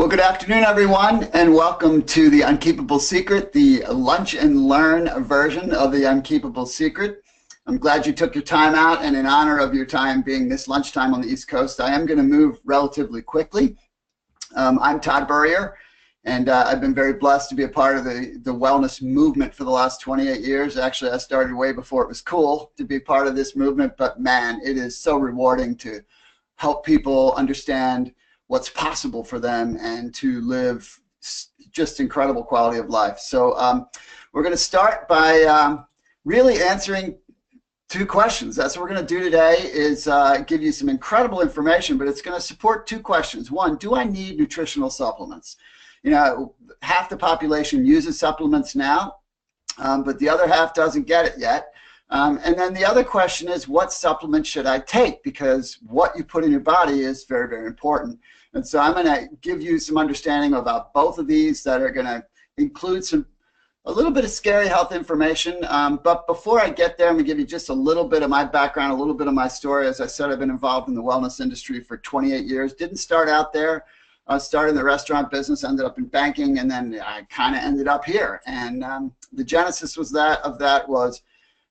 Well, good afternoon, everyone, and welcome to the Unkeepable Secret, the lunch and learn version of the Unkeepable Secret. I'm glad you took your time out, and in honor of your time being this lunchtime on the East Coast, I am going to move relatively quickly. I'm Todd Burrier, and I've been very blessed to be a part of the wellness movement for the last 28 years. Actually, I started way before it was cool to be part of this movement, but man, it is so rewarding to help people understand what's possible for them and to live just incredible quality of life. So we're going to start by really answering two questions. That's what we're going to do today, is give you some incredible information, but it's going to support two questions. One, do I need nutritional supplements? You know, half the population uses supplements now, but the other half doesn't get it yet. And then the other question is, what supplements should I take? Because what you put in your body is very, very important. And so I'm going to give you some understanding about both of these that are going to include a little bit of scary health information. But before I get there, I'm going to give you just a little bit of my background, a little bit of my story. As I said, I've been involved in the wellness industry for 28 years. Didn't start out there. I started in the restaurant business, ended up in banking, and then I kind of ended up here. And the genesis was was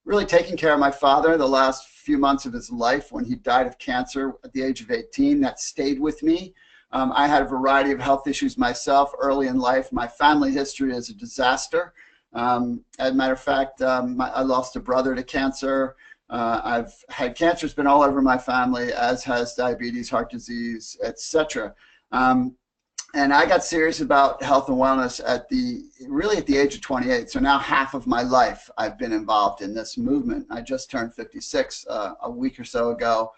really taking care of my father the last few months of his life when he died of cancer at the age of 18. That stayed with me. I had a variety of health issues myself early in life. My family history is a disaster. As a matter of fact, I lost a brother to cancer. I've had cancer's been all over my family, as has diabetes, heart disease, etc. And I got serious about health and wellness really at the age of 28. So now half of my life I've been involved in this movement. I just turned 56 a week or so ago.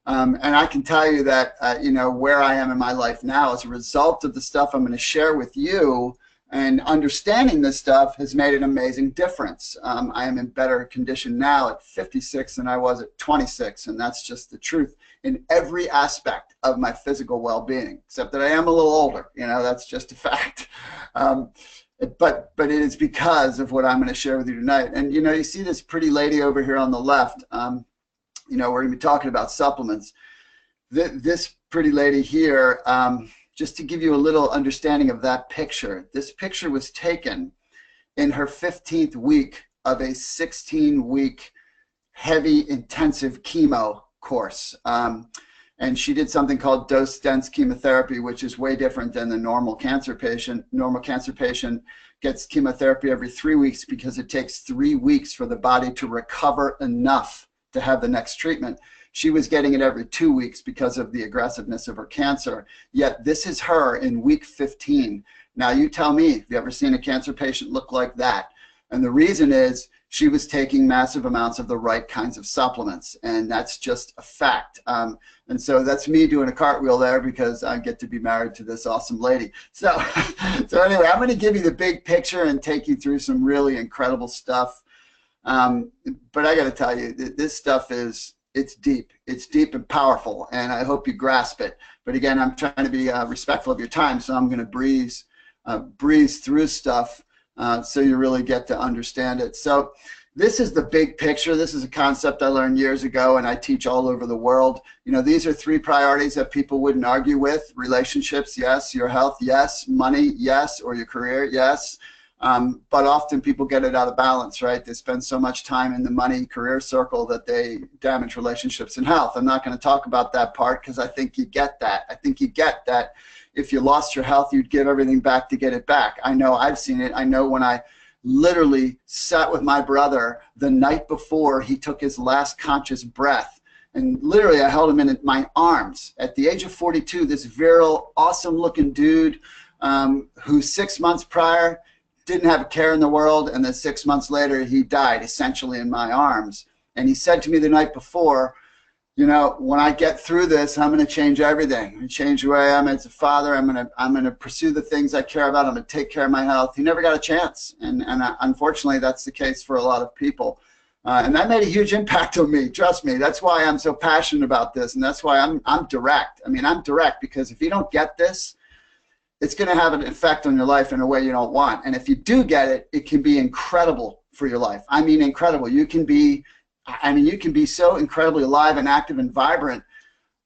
And I can tell you that, you know, where I am in my life now as a result of the stuff I'm going to share with you, and understanding this stuff has made an amazing difference. I am in better condition now at 56 than I was at 26, and that's just the truth in every aspect of my physical well-being, except that I am a little older. You know, that's just a fact. But it is because of what I'm going to share with you tonight. And, you know, you see this pretty lady over here on the left. You know, we're going to be talking about supplements. This pretty lady here, just to give you a little understanding of that picture, this picture was taken in her 15th week of a 16-week heavy intensive chemo course. And she did something called dose-dense chemotherapy, which is way different than the normal cancer patient. Normal cancer patient gets chemotherapy every 3 weeks because it takes 3 weeks for the body to recover enough to have the next treatment. She was getting it every 2 weeks because of the aggressiveness of her cancer. Yet this is her in week 15. Now you tell me, have you ever seen a cancer patient look like that? And the reason is she was taking massive amounts of the right kinds of supplements, and that's just a fact. And so that's me doing a cartwheel there because I get to be married to this awesome lady. So, so anyway, I'm going to give you the big picture and take you through some really incredible stuff. But I got to tell you, this stuff it's deep and powerful, and I hope you grasp it. But again, I'm trying to be respectful of your time, so I'm going to breeze through stuff so you really get to understand it. So this is the big picture. This is a concept I learned years ago, and I teach all over the world. You know, these are 3 priorities that people wouldn't argue with: relationships, yes; your health, yes; money, yes; or your career, yes. But often people get it out of balance, right? They spend so much time in the money career circle that they damage relationships and health. I'm not going to talk about that part because I think you get that. I think you get that if you lost your health, you'd give everything back to get it back. I know, I've seen it. I know when I literally sat with my brother the night before he took his last conscious breath, and literally I held him in my arms. At the age of 42, this virile, awesome-looking dude who 6 months prior didn't have a care in the world, and then 6 months later he died essentially in my arms. And he said to me the night before, you know, when I get through this, I'm going to change everything. I'm going to change the way I am as a father. I'm going to pursue the things I care about. I'm going to take care of my health. He never got a chance, and unfortunately that's the case for a lot of people. And that made a huge impact on me. Trust me. That's why I'm so passionate about this, and that's why I'm direct. I mean, I'm direct because if you don't get this, it's going to have an effect on your life in a way you don't want. And if you do get it, it can be incredible for your life. I mean, incredible. You can be so incredibly alive and active and vibrant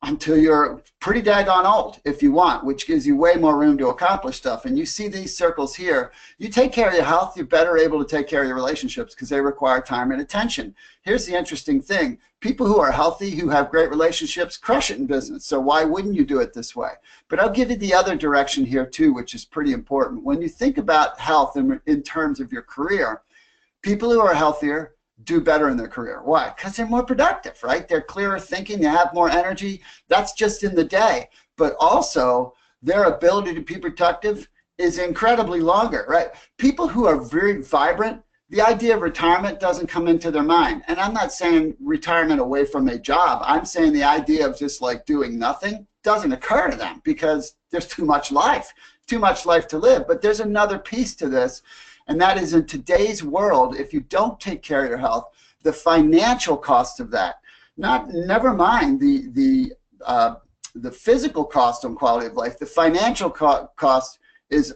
until you're pretty daggone old if you want, which gives you way more room to accomplish stuff. And you see these circles here. You take care of your health, you're better able to take care of your relationships because they require time and attention. Here's the interesting thing. People who are healthy, who have great relationships, crush it in business. So why wouldn't you do it this way? But I'll give you the other direction here too, which is pretty important. When you think about health in terms of your career, people who are healthier do better in their career. Why? Because they're more productive, right? They're clearer thinking, they have more energy. That's just in the day. But also, their ability to be productive is incredibly longer, right? People who are very vibrant, the idea of retirement doesn't come into their mind. And I'm not saying retirement away from a job. I'm saying the idea of just like doing nothing doesn't occur to them because there's too much life to live. But there's another piece to this. And that is, in today's world, if you don't take care of your health, the financial cost of that, never mind the physical cost on quality of life, the financial cost is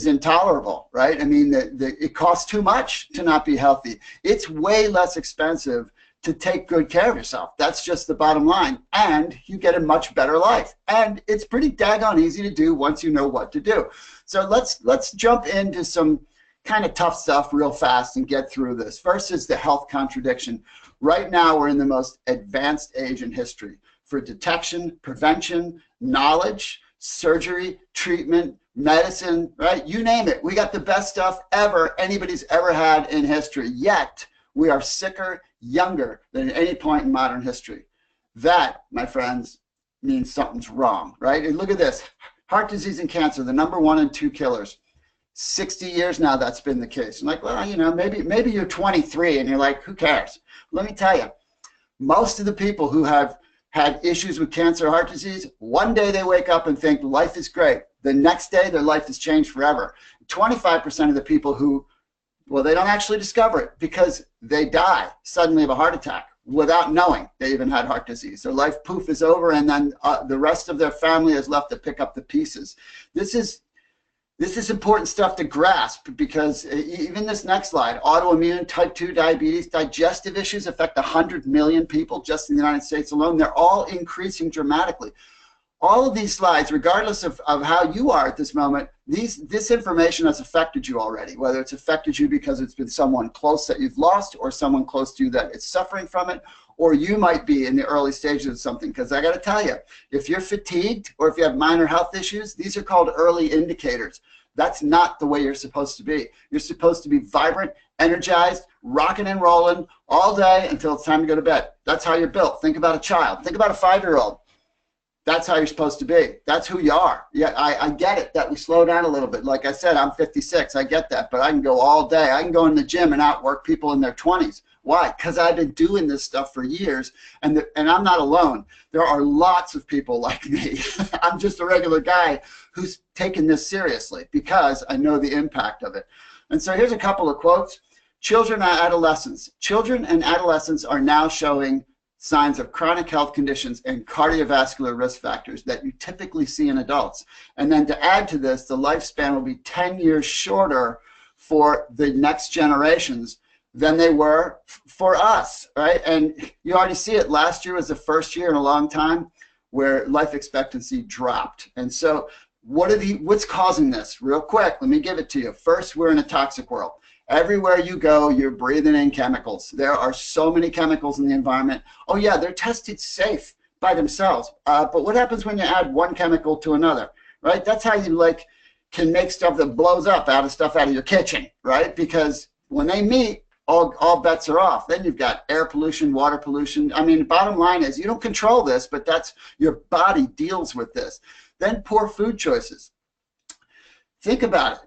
intolerable, right? I mean, it costs too much to not be healthy. It's way less expensive to take good care of yourself. That's just the bottom line. And you get a much better life. And it's pretty daggone easy to do once you know what to do. So let's jump into some kind of tough stuff real fast and get through this. First is the health contradiction. Right now, we're in the most advanced age in history for detection, prevention, knowledge, surgery, treatment, medicine, right? You name it. We got the best stuff anybody's ever had in history. Yet, we are sicker, younger than at any point in modern history. That, my friends, means something's wrong, right? And look at this. Heart disease and cancer, the #1 and 2 killers. 60 years now that's been the case. I'm like, well, you know, maybe you're 23 and you're like, who cares? Let me tell you, most of the people who have had issues with cancer or heart disease, one day they wake up and think life is great. The next day their life has changed forever. 25% of the people who, well, they don't actually discover it because they die suddenly of a heart attack without knowing they even had heart disease. Their life, poof, is over, and then the rest of their family is left to pick up the pieces. This is important stuff to grasp because even this next slide, autoimmune, type 2 diabetes, digestive issues affect 100 million people just in the United States alone. They're all increasing dramatically. All of these slides, regardless of how you are at this moment, this information has affected you already, whether it's affected you because it's been someone close that you've lost or someone close to you that is suffering from it, or you might be in the early stages of something. Because I got to tell you, if you're fatigued or if you have minor health issues, these are called early indicators. That's not the way you're supposed to be. You're supposed to be vibrant, energized, rocking and rolling all day until it's time to go to bed. That's how you're built. Think about a child. Think about a 5-year-old. That's how you're supposed to be. That's who you are. Yeah, I get it that we slow down a little bit. Like I said, I'm 56. I get that. But I can go all day. I can go in the gym and outwork people in their 20s. Why? Because I've been doing this stuff for years, and I'm not alone. There are lots of people like me. I'm just a regular guy who's taken this seriously because I know the impact of it. And so here's a couple of quotes. Children and adolescents. Children and adolescents are now showing signs of chronic health conditions and cardiovascular risk factors that you typically see in adults. And then to add to this, the lifespan will be 10 years shorter for the next generations than they were for us, right? And you already see it. Last year was the first year in a long time where life expectancy dropped. And so what's causing this? Real quick, let me give it to you. First, we're in a toxic world. Everywhere you go, you're breathing in chemicals. There are so many chemicals in the environment. Oh yeah, they're tested safe by themselves. But what happens when you add one chemical to another, right? That's how you can make stuff that blows up out of your kitchen, right? Because when they meet, all bets are off. Then you've got air pollution, water pollution. I mean, bottom line is you don't control this, but that's your body deals with this. Then poor food choices. Think about it.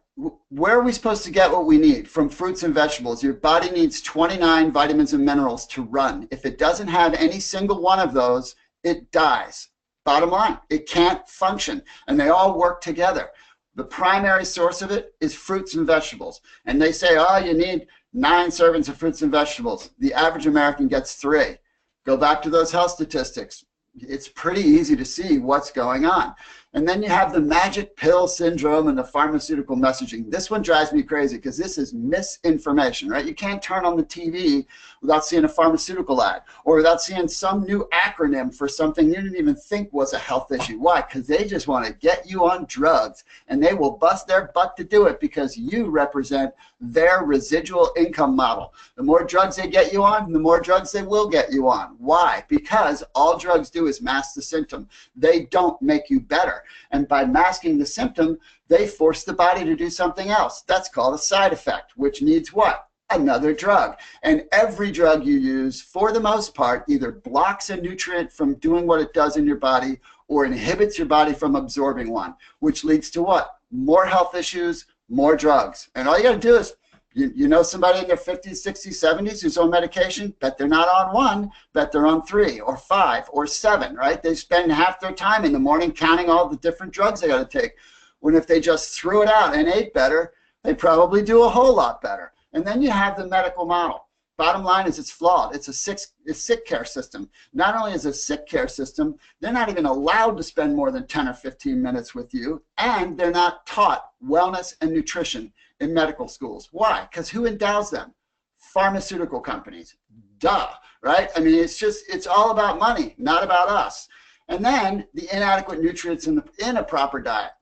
Where are we supposed to get what we need? From fruits and vegetables. Your body needs 29 vitamins and minerals to run. If it doesn't have any single one of those, it dies. Bottom line, it can't function. And they all work together. The primary source of it is fruits and vegetables. And they say, oh, you need 9 servings of fruits and vegetables. The average American gets 3. Go back to those health statistics. It's pretty easy to see what's going on. And then you have the magic pill syndrome and the pharmaceutical messaging. This one drives me crazy because this is misinformation, right? You can't turn on the TV without seeing a pharmaceutical ad or without seeing some new acronym for something you didn't even think was a health issue. Why? Because they just want to get you on drugs, and they will bust their butt to do it because you represent their residual income model. The more drugs they get you on, the more drugs they will get you on. Why? Because all drugs do is mask the symptom. They don't make you better. And by masking the symptom, they force the body to do something else. That's called a side effect, which needs what? Another drug. And every drug you use, for the most part, either blocks a nutrient from doing what it does in your body or inhibits your body from absorbing one, which leads to what? More health issues, more drugs. And all you got to do is, you know somebody in their 50s, 60s, 70s who's on medication? Bet they're not on one, bet they're on 3 or 5 or 7, right? They spend half their time in the morning counting all the different drugs they got to take. When if they just threw it out and ate better, they probably do a whole lot better. And then you have the medical model. Bottom line is it's flawed. It's a sick care system. Not only is it a sick care system, they're not even allowed to spend more than 10 or 15 minutes with you, and they're not taught wellness and nutrition in medical schools. Why? Because who endows them? Pharmaceutical companies. Duh, right? I mean, it's all about money, not about us. And then the inadequate nutrients in a proper diet.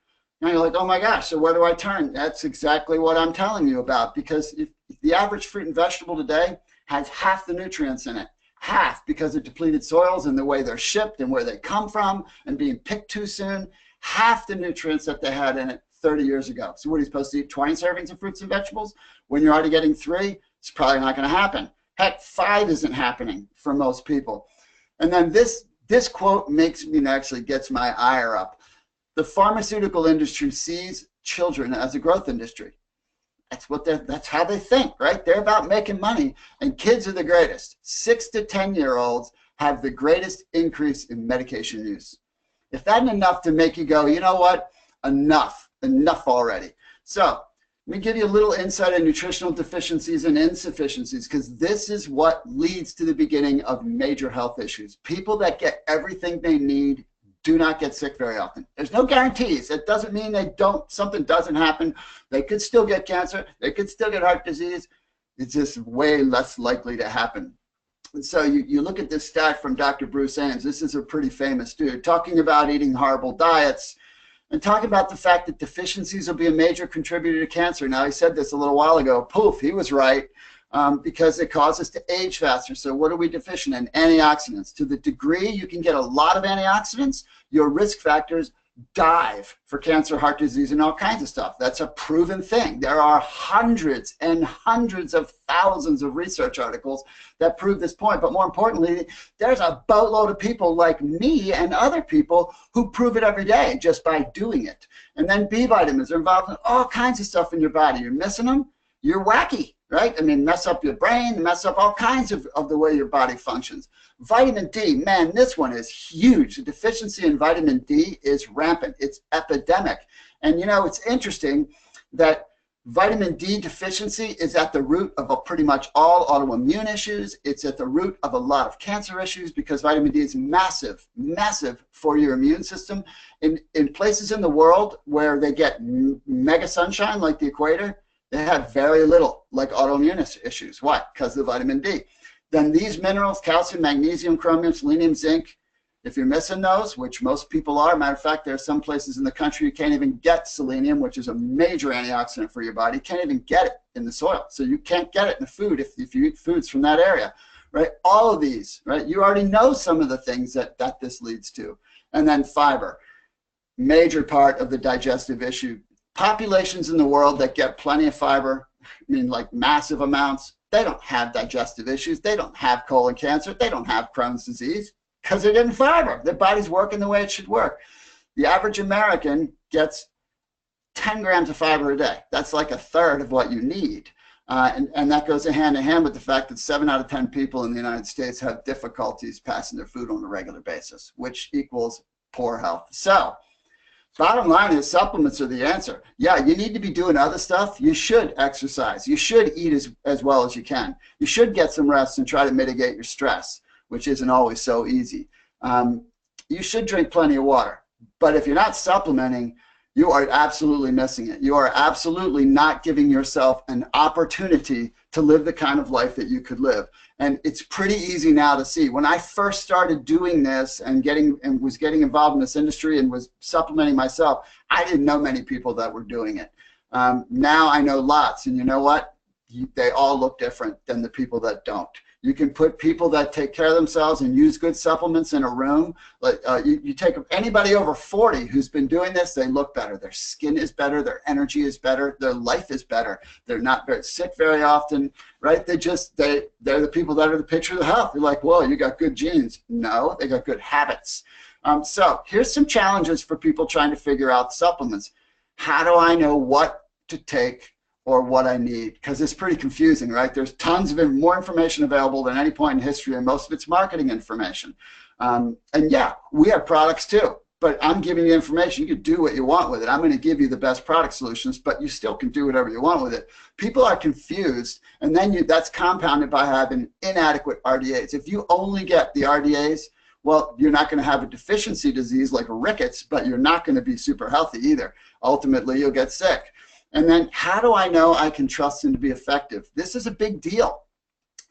Now you're like, oh my gosh, so where do I turn? That's exactly what I'm telling you about, because if the average fruit and vegetable today has half the nutrients in it, half because of depleted soils and the way they're shipped and where they come from and being picked too soon, half the nutrients that they had in it 30 years ago. So what are you supposed to eat? 20 servings of fruits and vegetables? When you're already getting 3, it's probably not going to happen. Heck, 5 isn't happening for most people. And then this quote makes me, actually gets my ire up. The pharmaceutical industry sees children as a growth industry. That's how they think, right? They're about making money, and kids are the greatest. 6 to 10-year-olds have the greatest increase in medication use. If that isn't enough to make you go, you know what? Enough already. So let me give you a little insight on nutritional deficiencies and insufficiencies, because this is what leads to the beginning of major health issues. People that get everything they need do not get sick very often. There's no guarantees. It doesn't mean something doesn't happen. They could still get cancer. They could still get heart disease. It's just way less likely to happen. And so you look at this stat from Dr. Bruce Ames. This is a pretty famous dude talking about eating horrible diets and talking about the fact that deficiencies will be a major contributor to cancer. Now, he said this a little while ago. Poof, he was right. Because it causes us to age faster. So what are we deficient in? Antioxidants. To the degree you can get a lot of antioxidants, your risk factors dive for cancer, heart disease, and all kinds of stuff. That's a proven thing. There are hundreds and hundreds of thousands of research articles that prove this point. But more importantly, there's a boatload of people like me and other people who prove it every day just by doing it. And then B vitamins are involved in all kinds of stuff in your body. You're missing them, you're wacky. Right? I mean, mess up your brain, mess up all kinds of the way your body functions. Vitamin D, man, this one is huge. The deficiency in vitamin D is rampant. It's epidemic. And, you know, it's interesting that vitamin D deficiency is at the root of pretty much all autoimmune issues. It's at the root of a lot of cancer issues because vitamin D is massive, massive for your immune system. In places in the world where they get mega sunshine like the equator, they have very little, like autoimmune issues. Why? Because of vitamin D. Then these minerals, calcium, magnesium, chromium, selenium, zinc, if you're missing those, which most people are, matter of fact, there are some places in the country you can't even get selenium, which is a major antioxidant for your body. You can't even get it in the soil. So you can't get it in the food if you eat foods from that area, right? All of these, right? You already know some of the things that this leads to. And then fiber, major part of the digestive issue. Populations in the world that get plenty of fiber, I mean like massive amounts, they don't have digestive issues. They don't have colon cancer. They don't have Crohn's disease because they're getting fiber. Their body's working the way it should work. The average American gets 10 grams of fiber a day. That's like a third of what you need. And that goes hand in hand with the fact that 7 out of 10 people in the United States have difficulties passing their food on a regular basis, which equals poor health. So bottom line is supplements are the answer. Yeah, you need to be doing other stuff. You should exercise. You should eat as well as you can. You should get some rest and try to mitigate your stress, which isn't always so easy. You should drink plenty of water. But if you're not supplementing, you are absolutely missing it. You are absolutely not giving yourself an opportunity to live the kind of life that you could live. And it's pretty easy now to see. When I first started doing this and was getting involved in this industry and was supplementing myself, I didn't know many people that were doing it. Now I know lots, and you know what? They all look different than the people that don't. You can put people that take care of themselves and use good supplements in a room. Like you take anybody over 40 who's been doing this, they look better. Their skin is better. Their energy is better. Their life is better. They're not very sick very often, right? They're the people that are the picture of the health. You're like, whoa, you got good genes. No, they got good habits. So here's some challenges for people trying to figure out supplements. How do I know what to take or what I need? Because it's pretty confusing, right? There's tons of more information available than any point in history, and most of it's marketing information. And yeah, we have products too, but I'm giving you information. You can do what you want with it. I'm going to give you the best product solutions, but you still can do whatever you want with it. People are confused, and then that's compounded by having inadequate RDAs. If you only get the RDAs, well, you're not going to have a deficiency disease like rickets, but you're not going to be super healthy either. Ultimately, you'll get sick. And then how do I know I can trust them to be effective? This is a big deal.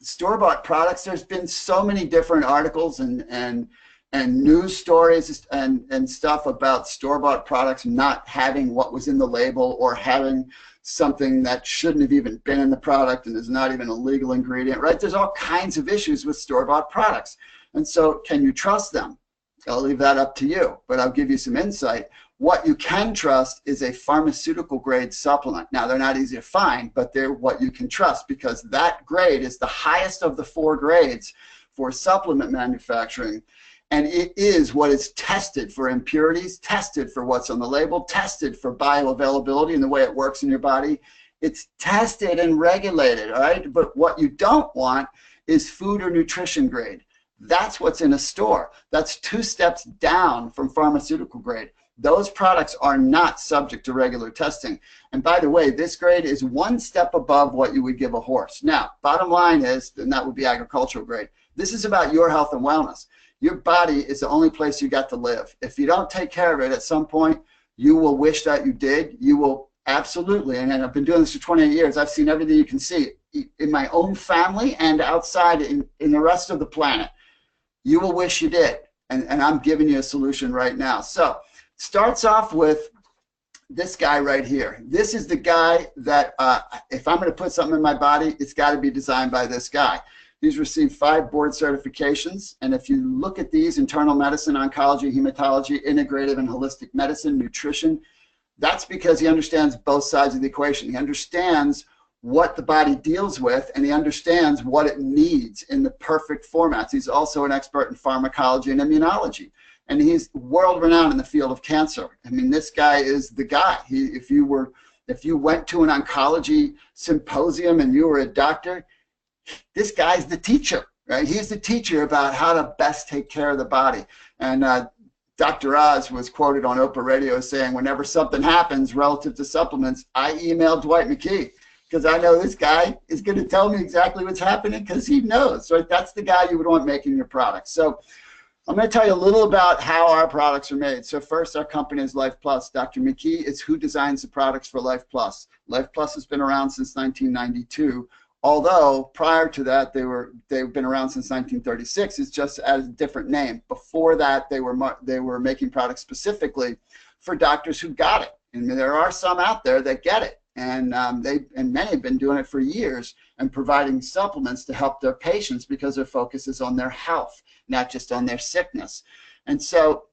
Store-bought products, there's been so many different articles and news stories and stuff about store-bought products not having what was in the label or having something that shouldn't have even been in the product and is not even a legal ingredient, right? There's all kinds of issues with store-bought products. And so can you trust them? I'll leave that up to you, but I'll give you some insight. What you can trust is a pharmaceutical grade supplement. Now, they're not easy to find, but they're what you can trust, because that grade is the highest of the 4 grades for supplement manufacturing. And it is what is tested for impurities, tested for what's on the label, tested for bioavailability and the way it works in your body. It's tested and regulated, all right? But what you don't want is food or nutrition grade. That's what's in a store. That's 2 steps down from pharmaceutical grade. Those products are not subject to regular testing. And by the way, this grade is 1 step above what you would give a horse. Now, bottom line is, and that would be agricultural grade, this is about your health and wellness. Your body is the only place you got to live. If you don't take care of it at some point, you will wish that you did. You will absolutely, and I've been doing this for 28 years, I've seen everything you can see in my own family and outside in the rest of the planet. You will wish you did, and I'm giving you a solution right now. So, starts off with this guy right here. This is the guy that if I'm going to put something in my body, it's got to be designed by this guy. He's received 5 board certifications, and if you look at these, internal medicine, oncology, hematology, integrative and holistic medicine, nutrition, that's because he understands both sides of the equation. He understands what the body deals with, and he understands what it needs in the perfect formats. He's also an expert in pharmacology and immunology, and he's world-renowned in the field of cancer. I mean, this guy is the guy. If you went to an oncology symposium and you were a doctor, this guy's the teacher, right? He's the teacher about how to best take care of the body. And Dr. Oz was quoted on Oprah Radio saying, whenever something happens relative to supplements, I email Dwight McKee, because I know this guy is going to tell me exactly what's happening, because he knows, right? That's the guy you would want making your products. So I'm going to tell you a little about how our products are made. So first, our company is Life Plus. Dr. McKee is who designs the products for Life Plus. Life Plus has been around since 1992. Although prior to that, they've been around since 1936. It's just as a different name. Before that, they were making products specifically for doctors who got it. And there are some out there that get it, and many have been doing it for years and providing supplements to help their patients because their focus is on their health, not just on their sickness. And so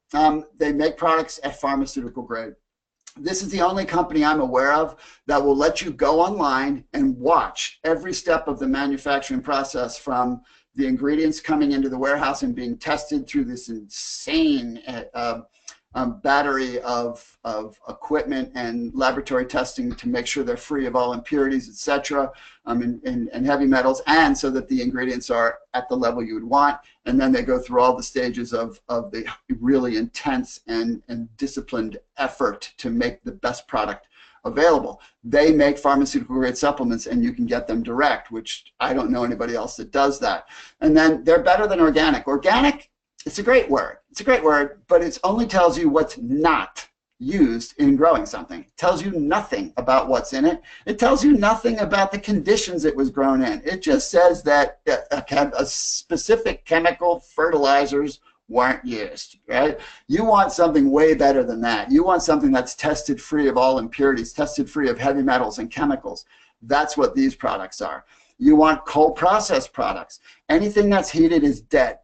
they make products at pharmaceutical grade. This is the only company I'm aware of that will let you go online and watch every step of the manufacturing process, from the ingredients coming into the warehouse and being tested through this insane battery of equipment and laboratory testing to make sure they're free of all impurities, etc., and heavy metals, and so that the ingredients are at the level you would want. And then they go through all the stages of the really intense and disciplined effort to make the best product available. They make pharmaceutical grade supplements, and you can get them direct, which I don't know anybody else that does that. And then they're better than organic. Organic it's a great word. It's a great word, but it only tells you what's not used in growing something. It tells you nothing about what's in it. It tells you nothing about the conditions it was grown in. It just says that a specific chemical fertilizers weren't used, right? You want something way better than that. You want something that's tested free of all impurities, tested free of heavy metals and chemicals. That's what these products are. You want cold processed products. Anything that's heated is dead,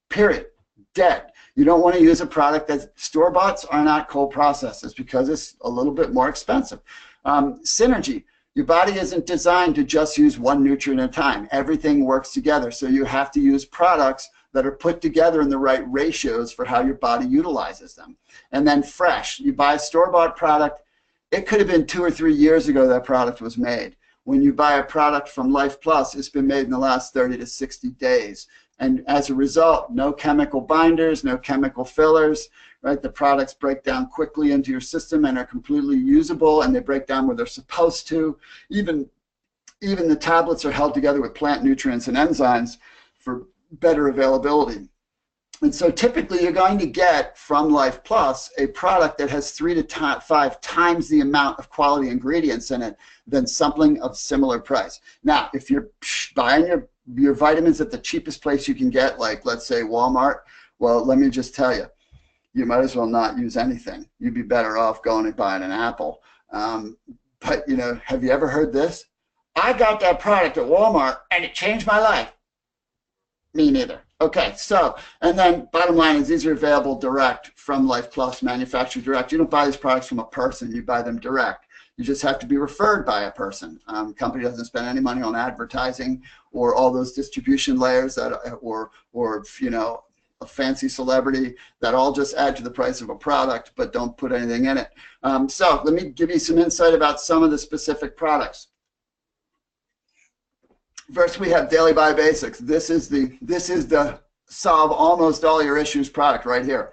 period, dead. You don't want to use a product that store-boughts are not cold processes because it's a little bit more expensive. Synergy. Your body isn't designed to just use one nutrient at a time. Everything works together, so you have to use products that are put together in the right ratios for how your body utilizes them. And then fresh. You buy a store-bought product, it could have been 2 or 3 years ago that product was made. When you buy a product from Life Plus, it's been made in the last 30 to 60 days. And as a result, no chemical binders, no chemical fillers, right? The products break down quickly into your system and are completely usable, and they break down where they're supposed to. Even the tablets are held together with plant nutrients and enzymes for better availability. And so typically you're going to get from Life Plus a product that has 3 to 5 times the amount of quality ingredients in it than something of similar price. Now, if you're buying your vitamins at the cheapest place you can get, like let's say Walmart, well, let me just tell you, you might as well not use anything. You'd be better off going and buying an apple. But you know, have you ever heard this? I got that product at Walmart and it changed my life. Me neither. Okay, so, and then bottom line is these are available direct from Life Plus, manufactured direct. You don't buy these products from a person, you buy them direct. You just have to be referred by a person. Company doesn't spend any money on advertising or all those distribution layers that, or you know, a fancy celebrity that all just add to the price of a product but don't put anything in it. So let me give you some insight about some of the specific products. First, we have Daily Bio Basics. This is the solve almost all your issues product right here,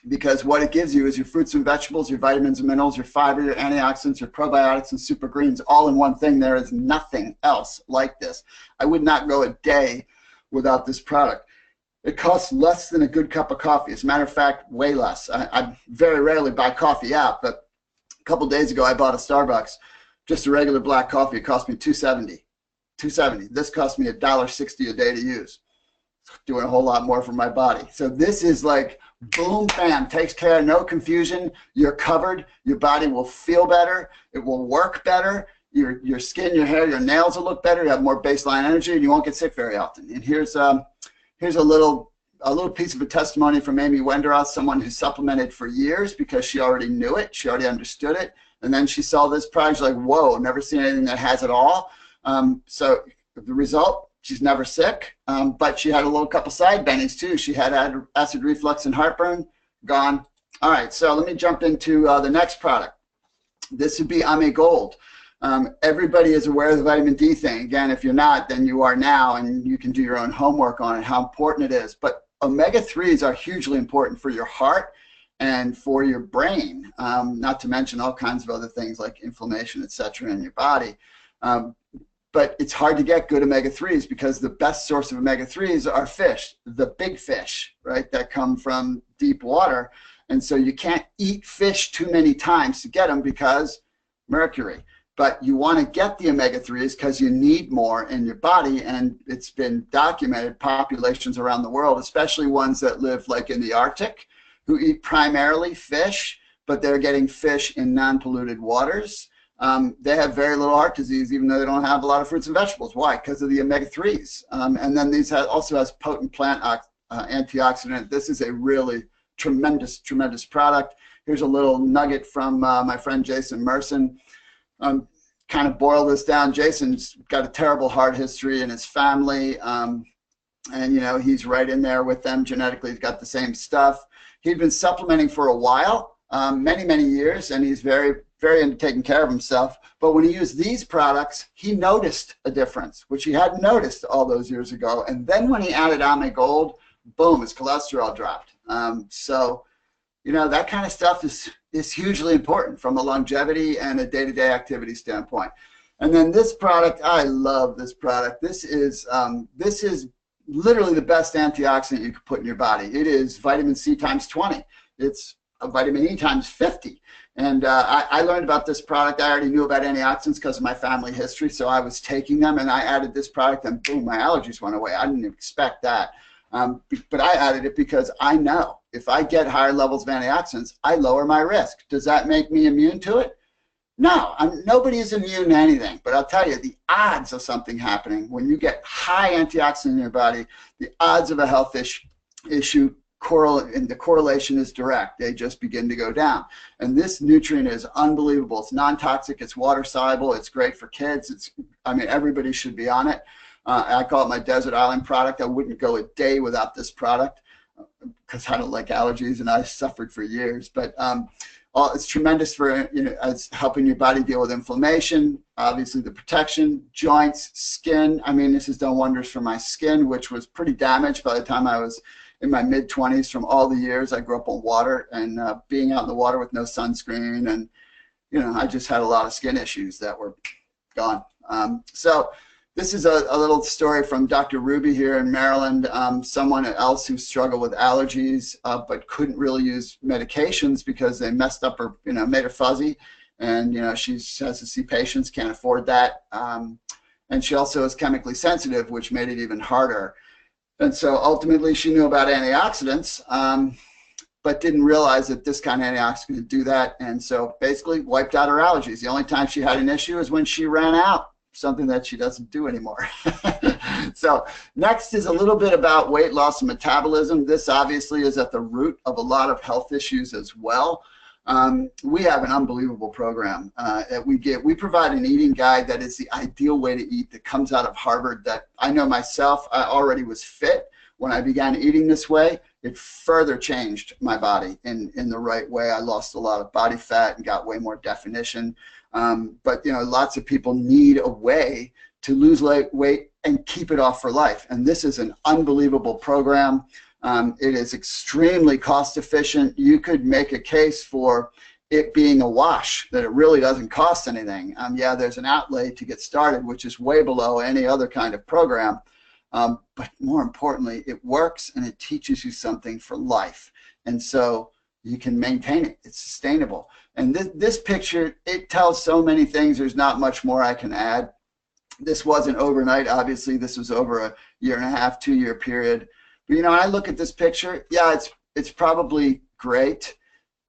because what it gives you is your fruits and vegetables, your vitamins and minerals, your fiber, your antioxidants, your probiotics, and super greens all in one thing. There is nothing else like this. I would not go a day without this product. It costs less than a good cup of coffee. As a matter of fact, way less. I very rarely buy coffee out, but a couple days ago I bought a Starbucks, just a regular black coffee. It cost me $2.70. This cost me $1.60 a day to use. Doing a whole lot more for my body. So this is like boom, bam, takes care of no confusion. You're covered. Your body will feel better. It will work better. Your skin, your hair, your nails will look better. You have more baseline energy, and you won't get sick very often. And here's a little piece of a testimony from Amy Wenderoth, someone who supplemented for years because she already knew it. She already understood it. And then she saw this product. She's like, whoa, never seen anything that has it all. So the result, she's never sick, but she had a little couple side bennies too. She had acid reflux and heartburn, gone. All right, so let me jump into the next product. This would be Ame Gold. Everybody is aware of the vitamin D thing. Again, if you're not, then you are now, and you can do your own homework on it, how important it is. But omega-3s are hugely important for your heart and for your brain, not to mention all kinds of other things like inflammation, etc., in your body. But it's hard to get good omega-3s because the best source of omega-3s are fish, the big fish, right, that come from deep water. And so you can't eat fish too many times to get them because mercury. But you want to get the omega-3s because you need more in your body, and it's been documented populations around the world, especially ones that live like in the Arctic, who eat primarily fish, but they're getting fish in non-polluted waters. They have very little heart disease, even though they don't have a lot of fruits and vegetables. Why? Because of the omega-3s. And then these also has potent plant antioxidant. This is a really tremendous, tremendous product. Here's a little nugget from my friend Jason Merson. Kind of boil this down. Jason's got a terrible heart history in his family, and you know, he's right in there with them genetically. He's got the same stuff. He'd been supplementing for a while, many years, and he's very into taking care of himself. But when he used these products, he noticed a difference, which he hadn't noticed all those years ago. And then when he added Ame Gold, boom, his cholesterol dropped. So, you know, that kind of stuff is hugely important from a longevity and a day-to-day activity standpoint. And then this product, I love this product. This is literally the best antioxidant you could put in your body. It is vitamin C times 20. It's a vitamin E times 50. And I learned about this product. I already knew about antioxidants because of my family history, so I was taking them, and I added this product, and boom, my allergies went away. I didn't expect that. But I added it because I know if I get higher levels of antioxidants, I lower my risk. Does that make me immune to it? No, nobody is immune to anything, but I'll tell you, the odds of something happening when you get high antioxidant in your body, the odds of a health issue and the correlation is direct. They just begin to go down. And this nutrient is unbelievable. It's non-toxic, it's water soluble, it's great for kids. I mean, everybody should be on it. I call it my desert island product. I wouldn't go a day without this product because I don't like allergies, and I suffered for years. But it's tremendous for, as helping your body deal with inflammation, obviously the protection, joints, skin. I mean, this has done wonders for my skin, which was pretty damaged by the time I was in my mid-20s from all the years I grew up on water and being out in the water with no sunscreen. And, I just had a lot of skin issues that were gone. So this is a little story from Dr. Ruby here in Maryland, someone else who struggled with allergies but couldn't really use medications because they messed up her, made her fuzzy. And, she has to see patients, can't afford that. And she also is chemically sensitive, which made it even harder. And so ultimately she knew about antioxidants, but didn't realize that this kind of antioxidant could do that. And so basically wiped out her allergies. The only time she had an issue is when she ran out, something that she doesn't do anymore. So next is a little bit about weight loss and metabolism. This obviously is at the root of a lot of health issues as well. We have an unbelievable program that we provide an eating guide that is the ideal way to eat that comes out of Harvard that I know myself, I already was fit. When I began eating this way, it further changed my body in the right way. I lost a lot of body fat and got way more definition. But lots of people need a way to lose weight and keep it off for life. And this is an unbelievable program. It is extremely cost efficient. You could make a case for it being a wash, that it really doesn't cost anything. Yeah, there's an outlay to get started, which is way below any other kind of program. But more importantly, it works and it teaches you something for life. And so you can maintain it. It's sustainable. And this picture, it tells so many things. There's not much more I can add. This wasn't overnight. Obviously, this was over a 1.5 to 2 year period. But I look at this picture. Yeah, it's probably great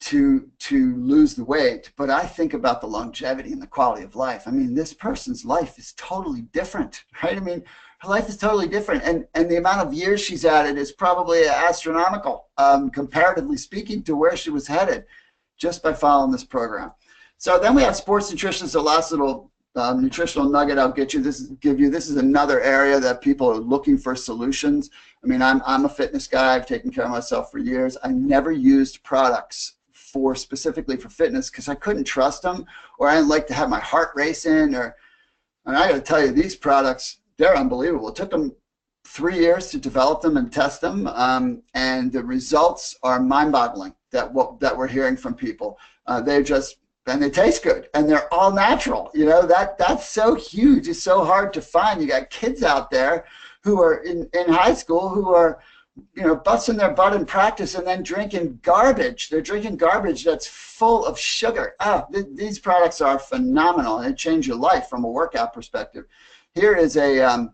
to lose the weight, but I think about the longevity and the quality of life. I mean, this person's life is totally different, right? I mean, her life is totally different, and the amount of years she's added is probably astronomical, comparatively speaking, to where she was headed just by following this program. So then we have sports nutrition. So last little nutritional nugget I'll give you. This is another area that people are looking for solutions. I mean, I'm a fitness guy. I've taken care of myself for years. I never used products specifically for fitness because I couldn't trust them, or I didn't like to have my heart racing. And I got to tell you, these products, they're unbelievable. It took them 3 years to develop them and test them, and the results are mind-boggling that we're hearing from people. And they taste good, and they're all natural. That's so huge. It's so hard to find. You got kids out there who are in high school who are busting their butt in practice and then drinking garbage. They're drinking garbage that's full of sugar. These products are phenomenal, and they change your life from a workout perspective. Here is a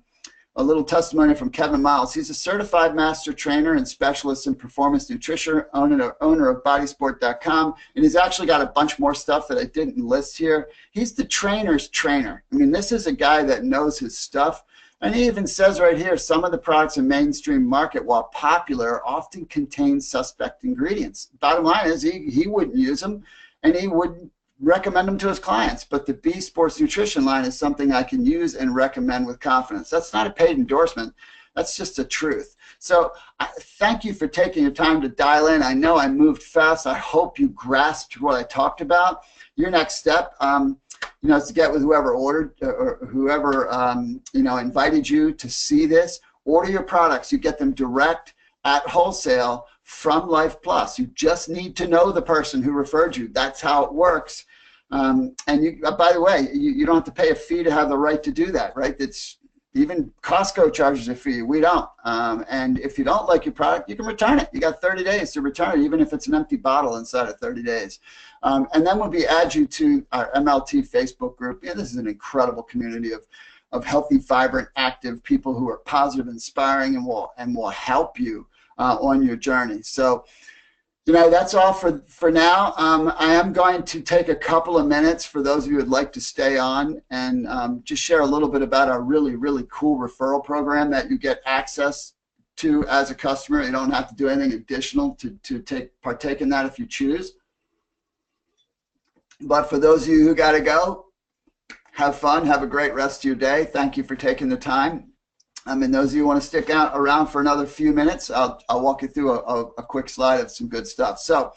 little testimony from Kevin Miles. He's a certified master trainer and specialist in performance nutrition, owner of bodysport.com, and he's actually got a bunch more stuff that I didn't list here. He's the trainer's trainer. I mean, this is a guy that knows his stuff. And he even says right here, some of the products in mainstream market, while popular, often contain suspect ingredients. Bottom line is he wouldn't use them, and he wouldn't recommend them to his clients. But the B Sports Nutrition line is something I can use and recommend with confidence. That's not a paid endorsement. That's just the truth. So thank you for taking your time to dial in. I know I moved fast. I hope you grasped what I talked about. Your next step, is to get with whoever ordered or whoever invited you to see this. Order your products. You get them direct at wholesale from Life Plus. You just need to know the person who referred you. That's how it works. And by the way, you don't have to pay a fee to have the right to do that, right? Even Costco charges a fee. We don't. And if you don't like your product, you can return it. You got 30 days to return it, even if it's an empty bottle inside of 30 days. And then when we add you to our MLT Facebook group, yeah, this is an incredible community of healthy, vibrant, active people who are positive, inspiring, and will help you on your journey. So, you know, that's all for now. I am going to take a couple of minutes for those of you who would like to stay on and just share a little bit about our really, really cool referral program that you get access to as a customer. You don't have to do anything additional to partake in that if you choose. But for those of you who got to go, have fun. Have a great rest of your day. Thank you for taking the time. And those of you who want to stick around for another few minutes, I'll walk you through a quick slide of some good stuff. So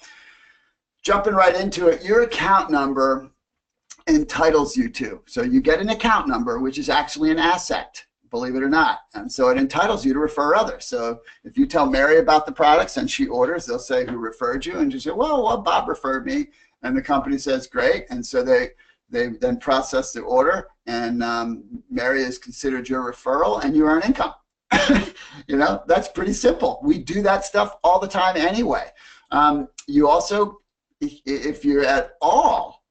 jumping right into it, your account number entitles you to. So you get an account number, which is actually an asset, believe it or not. And so it entitles you to refer others. So if you tell Mary about the products and she orders, they'll say who referred you, and you say, well, Bob referred me. And the company says, great. And so they then process the order, and Mary is considered your referral, and you earn income. You know, that's pretty simple. We do that stuff all the time anyway. You also, if you're at all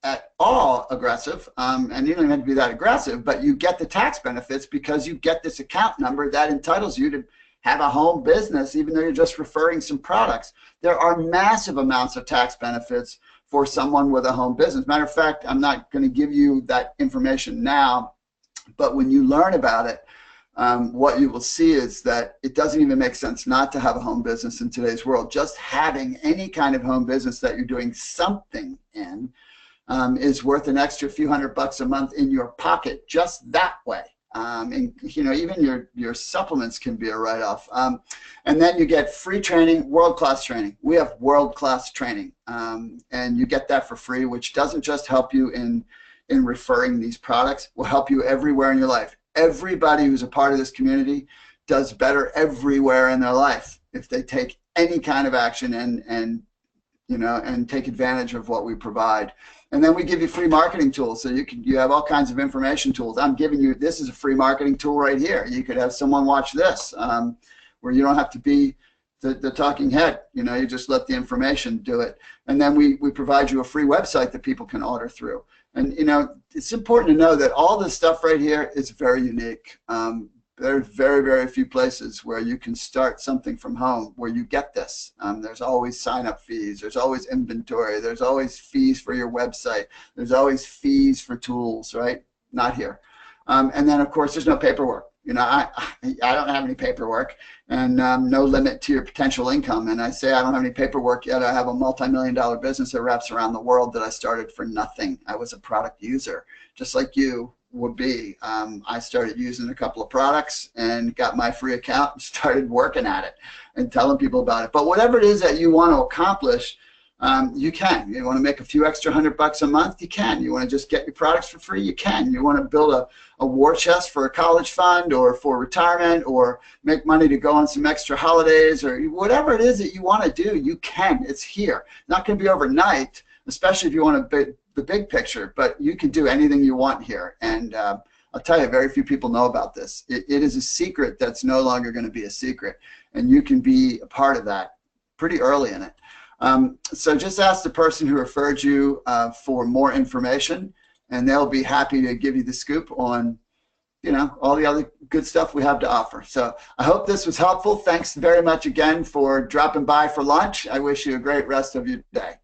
aggressive, and you don't even have to be that aggressive, but you get the tax benefits because you get this account number that entitles you to have a home business, even though you're just referring some products. There are massive amounts of tax benefits for someone with a home business. Matter of fact, I'm not going to give you that information now, but when you learn about it, what you will see is that it doesn't even make sense not to have a home business in today's world. Just having any kind of home business that you're doing something in is worth an extra few $100 a month in your pocket just that way. And you know, even your supplements can be a write-off. And then you get free training, world-class training. We have world-class training, and you get that for free, which doesn't just help you in referring these products, will help you everywhere in your life. Everybody who's a part of this community does better everywhere in their life if they take any kind of action and you know, and take advantage of what we provide. And then we give you free marketing tools, so you have all kinds of information tools. I'm giving you, this is a free marketing tool right here. You could have someone watch this, where you don't have to be the talking head. You know, you just let the information do it. And then we provide you a free website that people can order through. And you know, it's important to know that all this stuff right here is very unique. There are very, very few places where you can start something from home where you get this. There's always sign-up fees. There's always inventory. There's always fees for your website. There's always fees for tools, right? Not here. And then, of course, there's no paperwork. You know, I don't have any paperwork, and no limit to your potential income. And I say I don't have any paperwork yet. I have a multi-million-dollar business that wraps around the world that I started for nothing. I was a product user, just like you would be. I started using a couple of products and got my free account and started working at it and telling people about it. But whatever it is that you want to accomplish, you can. You want to make a few extra $100 a month, you can. You want to just get your products for free, you can. You want to build a war chest for a college fund or for retirement, or make money to go on some extra holidays, or whatever it is that you want to do, you can. It's here. Not going to be overnight, especially if you want the big picture, but you can do anything you want here. And I'll tell you, very few people know about this. It is a secret that's no longer going to be a secret, and you can be a part of that pretty early in it. So just ask the person who referred you for more information, and they'll be happy to give you the scoop on, you know, all the other good stuff we have to offer. So I hope this was helpful. Thanks very much again for dropping by for lunch. I wish you a great rest of your day.